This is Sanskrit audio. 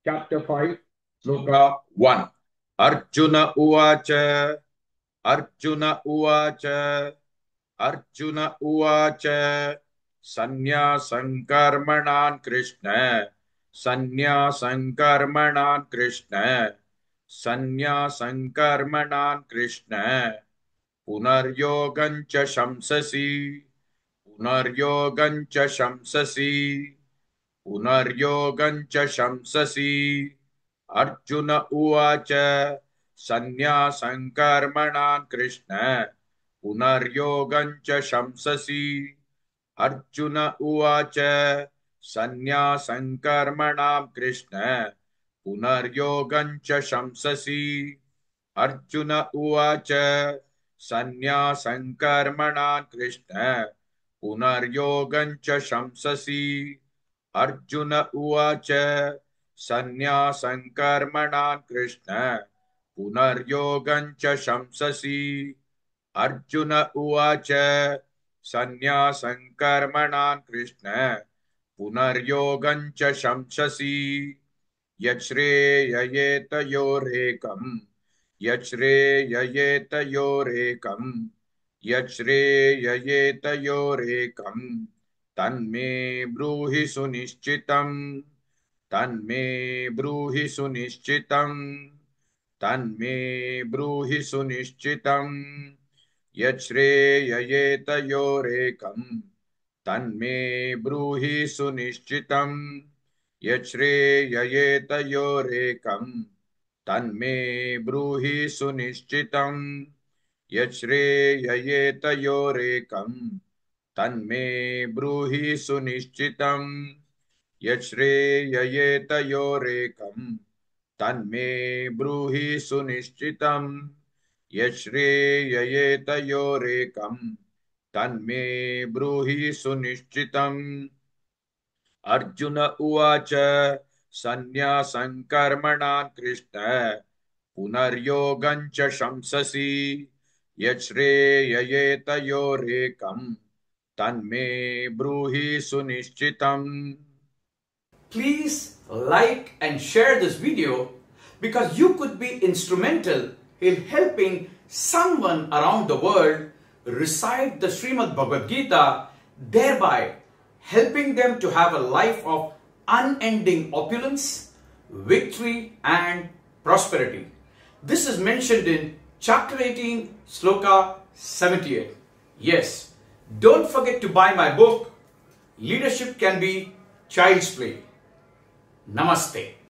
Chapter 5, Sloka 1. Arjuna Uvacha. Arjuna Uvacha. Arjuna Uvacha. Sanyasam karmanan Krishna. Sanyasam karmanan Krishna. Sanyasam karmanan Krishna. Punaryogam cha shamsasi. Punaryogam cha shamsasi. पुनर्योगं च शंससि अर्जुन उवाच सन्न्यासं कर्मणां कृष्ण पुनर्योगं च शंससि अर्जुन उवाच सन्न्यासं कर्मणां कृष्ण पुनर्योगं च शंससि अर्जुन उवाच सन्न्यासं कर्मणां कृष्ण पुनर्योगं च शंससि अर्जुन उवाच सन्न्यासं कर्मणां कृष्ण पुनर्योगं च शंससि अर्जुन उवाच सन्न्यासं कर्मणां कृष्ण पुनर्योगं च शंससि यच्छ्रेययेतयोरेकम् यच्छ्रेययेतयोरेकम् यच्छ्रेययेतयोरेकम् तन्मे ब्रूहि सुनिश्चितम् तन्मे ब्रूहि सुनिश्चितम् तन्मे ब्रूहि सुनिश्चितम् यच्छ्रेययेतयोरेकम् तन्मे ब्रूहि सुनिश्चितम् यच्छ्रेययेतयोरेकम् तन्मे ब्रूहि सुनिश्चितम् यच्छ्रेययेतयोरेकम् तन्मे ब्रूहि सुनिश्चितम् यच्छ्रेययेतयोरेकम् तन्मे ब्रूहि सुनिश्चितम् यच्छ्रेययेतयोरेकम् तन्मे ब्रूहि सुनिश्चितम् अर्जुन उवाच सन्न्यासं कर्मणां कृष्ण पुनर्योगं च शंससि यच्छ्रेययेतयोरेकम् तन्मे ब्रूहि सुनिश्चितम् Please like and share this video because you could be instrumental in helping someone around the world recite the Srimad Bhagavad Gita, thereby helping them to have a life of unending opulence, victory and prosperity. This is mentioned in chapter 18, sloka 78. Yes, don't forget to buy my book, Leadership Can Be Child's Play. Namaste.